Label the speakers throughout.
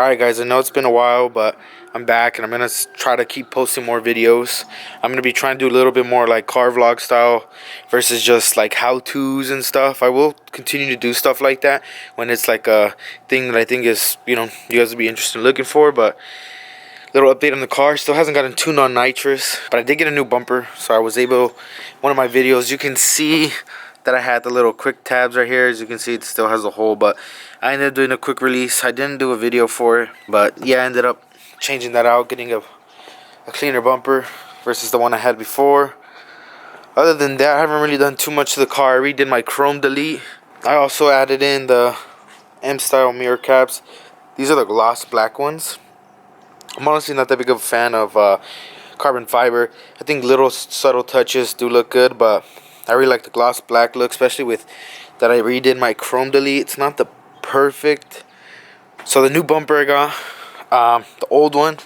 Speaker 1: Alright guys, I know it's been a while, but I'm back and I'm going to try to keep posting more videos. I'm going to be trying to do a little bit more like car vlog style versus just like how-tos and stuff. I will continue to do stuff like that when it's like a thing that I think is, you guys will be interested in looking for. But little update on the car, still hasn't gotten tuned on nitrous, but I did get a new bumper, so I was able, one of my videos, you can see that I had the little quick tabs right here. As you can see, it still has a hole, but I ended up doing a quick release. I didn't do a video for it, but yeah, I ended up changing that out, getting a cleaner bumper versus the one I had before. Other than that, I haven't really done too much to the car. I redid my chrome delete. I also added in the M-style mirror caps. These are the gloss black ones. I'm honestly not that big of a fan of carbon fiber. I think little subtle touches do look good, but I really like the gloss black look, especially with that I redid my chrome delete. It's not the perfect. So the new bumper I got, the old one,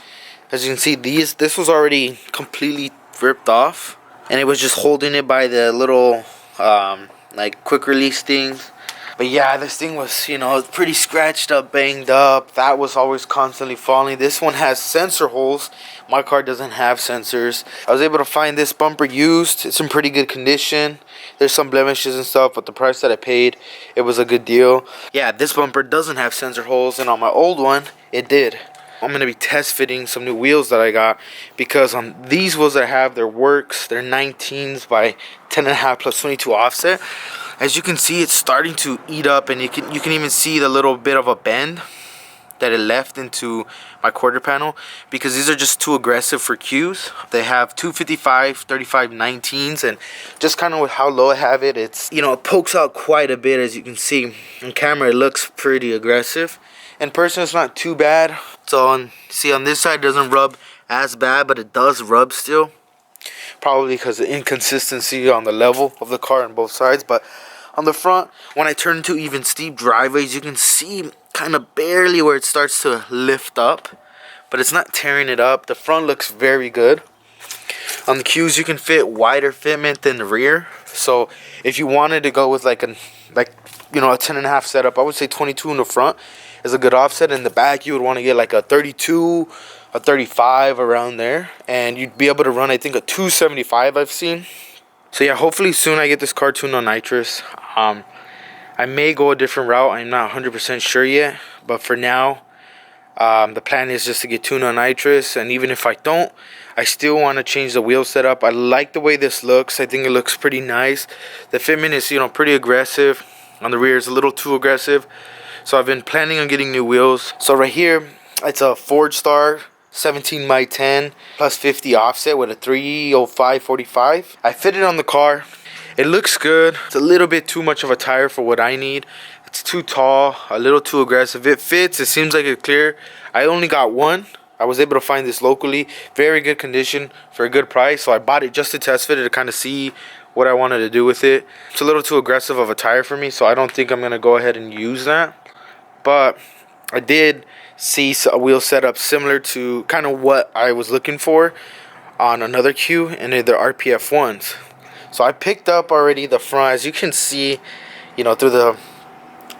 Speaker 1: as you can see, this was already completely ripped off, and it was just holding it by the little like quick release things. But yeah, this thing was, pretty scratched up, banged up. That was always constantly falling. This one has sensor holes. My car doesn't have sensors. I was able to find this bumper used. It's in pretty good condition. There's some blemishes and stuff, but the price that I paid, it was a good deal. Yeah, this bumper doesn't have sensor holes, and on my old one, it did. I'm going to be test fitting some new wheels that I got, because on these wheels that I have, they're works. They're 19s by 10.5 plus 22 offset. As you can see, it's starting to eat up, and you can even see the little bit of a bend that it left into my quarter panel, because these are just too aggressive for Qs. They have 255, 35, 19s, and just kind of with how low I have it, it's, it pokes out quite a bit. As you can see on camera, it looks pretty aggressive. In person, it's not too bad. So on this side, it doesn't rub as bad, but it does rub still. Probably because of inconsistency on the level of the car on both sides. But on the front, when I turn into even steep driveways, you can see kind of barely where it starts to lift up, but it's not tearing it up. The front looks very good. On the Qs, you can fit wider fitment than the rear. So if you wanted to go with a 10.5 setup, I would say 22 in the front is a good offset. In the back, you would want to get like a 32, a 35 around there, and you'd be able to run, I think, a 275 I've seen. So yeah, hopefully soon I get this car tuned on nitrous. I may go a different route. I'm not 100% sure yet, but for now, the plan is just to get tuned on nitrous. And even if I don't, I still want to change the wheel setup. I like the way this looks. I think it looks pretty nice. The fitment is, pretty aggressive. On the rear is a little too aggressive. So I've been planning on getting new wheels. So right here, it's a Ford Star 17 by 10 plus 50 offset with a 305/45. I fit it on the car. It looks good. It's a little bit too much of a tire for what I need. It's too tall, a little too aggressive. It fits. It seems like it's clear. I only got one. I was able to find this locally. Very good condition for a good price. So I bought it just to test fit it, to kind of see what I wanted to do with it. It's a little too aggressive of a tire for me, so I don't think I'm going to go ahead and use that. But I did see a wheel setup similar to kind of what I was looking for on another Q, and they're RPF ones. So I picked up already the front. As you can see, through the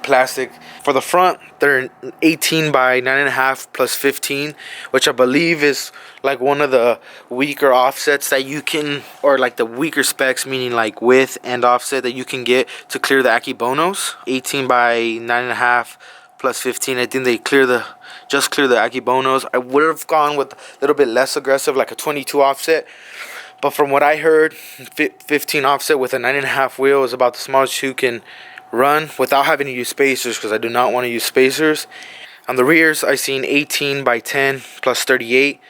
Speaker 1: plastic. For the front, they're 18 by 9.5 plus 15, which I believe is like one of the weaker offsets that you can, or like the weaker specs, meaning like width and offset, that you can get to clear the Akibonos. 18 by 9.5 plus 15. I think they just clear the Akibonos. I would have gone with a little bit less aggressive, like a 22 offset. But from what I heard, 15 offset with a 9.5 wheel is about the smallest you can run without having to use spacers, because I do not want to use spacers. On the rears, I seen 18 by 10 plus 38.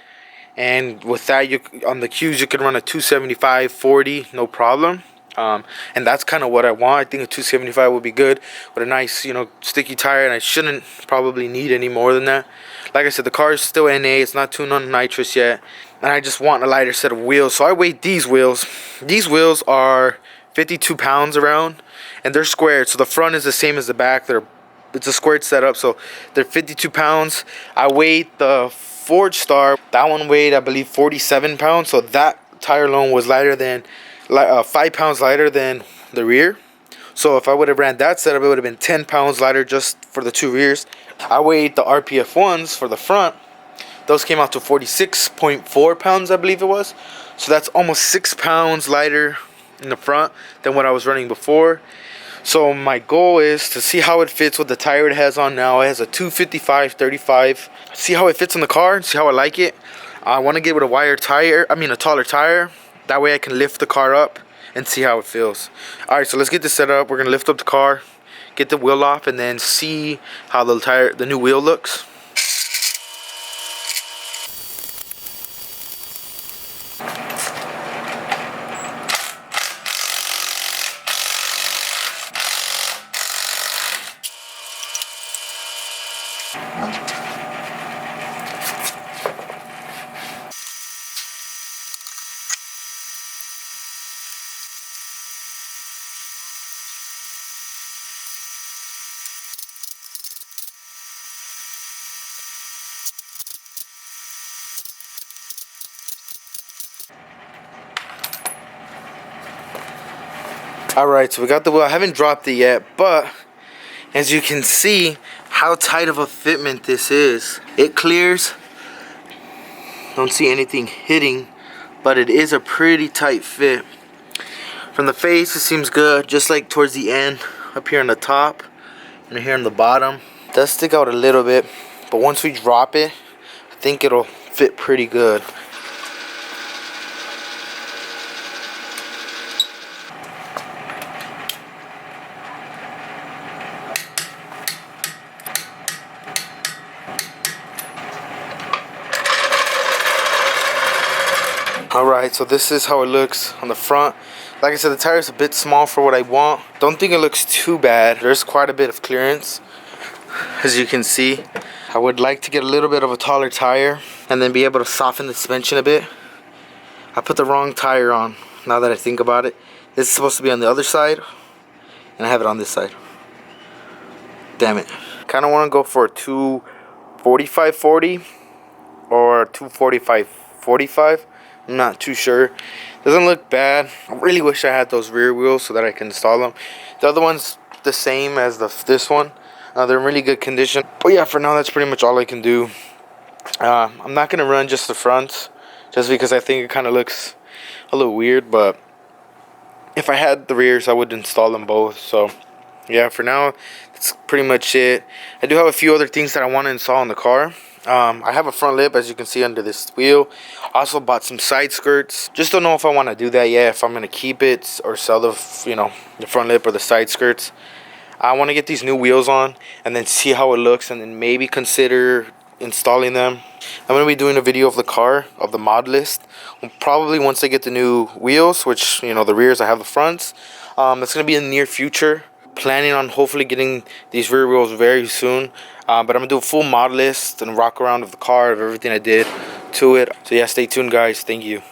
Speaker 1: And with that, on the Qs, you can run a 275/40, no problem. And that's kind of what I want. I think a 275 would be good with a nice, sticky tire, and I shouldn't probably need any more than that. Like I said, the car is still NA. It's not tuned on nitrous yet, and I just want a lighter set of wheels. So I weighed these wheels. These wheels are 52 pounds around, and they're squared. So the front is the same as the back. It's a squared setup, so they're 52 pounds. I weighed the Ford Star. That one weighed, I believe, 47 pounds. So that tire alone was lighter than 5 pounds lighter than the rear. So if I would have ran that setup, it would have been 10 pounds lighter just for the two rears. I weighed the RPF ones for the front. Those came out to 46.4 pounds, I believe it was. So that's almost 6 pounds lighter in the front than what I was running before. So my goal is to see how it fits with the tire it has on now. It has a 255/35. See how it fits in the car and see how I like it. I want to get with a taller tire. That way I can lift the car up and see how it feels. Alright, so let's get this set up. We're going to lift up the car, get the wheel off, and then see how the new wheel looks. Alright, so we got the wheel. I haven't dropped it yet, but as you can see how tight of a fitment this is. It clears. Don't see anything hitting, but it is a pretty tight fit. From the face, it seems good, just like towards the end, up here on the top and here on the bottom. It does stick out a little bit, but once we drop it, I think it'll fit pretty good. Alright, so this is how it looks on the front. Like I said, the tire is a bit small for what I want. Don't think it looks too bad. There's quite a bit of clearance, as you can see. I would like to get a little bit of a taller tire and then be able to soften the suspension a bit. I put the wrong tire on, now that I think about it. This is supposed to be on the other side, and I have it on this side. Damn it. Kind of want to go for a 245/40 or 245/45. I'm not too sure. Doesn't look bad. I really wish I had those rear wheels so that I can install them. The other one's the same as this one. They're in really good condition. But yeah, for now that's pretty much all I can do. I'm not gonna run just the fronts, just because I think it kind of looks a little weird. But if I had the rears, I would install them both. So yeah, for now that's pretty much it. I do have a few other things that I want to install in the car. I have a front lip, as you can see, under this wheel. Also bought some side skirts. Just don't know if I want to do that yet, if I'm going to keep it or sell the front lip or the side skirts. I want to get these new wheels on and then see how it looks, and then maybe consider installing them. I'm going to be doing a video of the car, of the mod list, probably once I get the new wheels, which, the rears, I have the fronts. It's going to be in the near future. Planning on hopefully getting these rear wheels very soon. But I'm going to do a full mod list and rock around of the car, of everything I did to it. So yeah, stay tuned, guys. Thank you.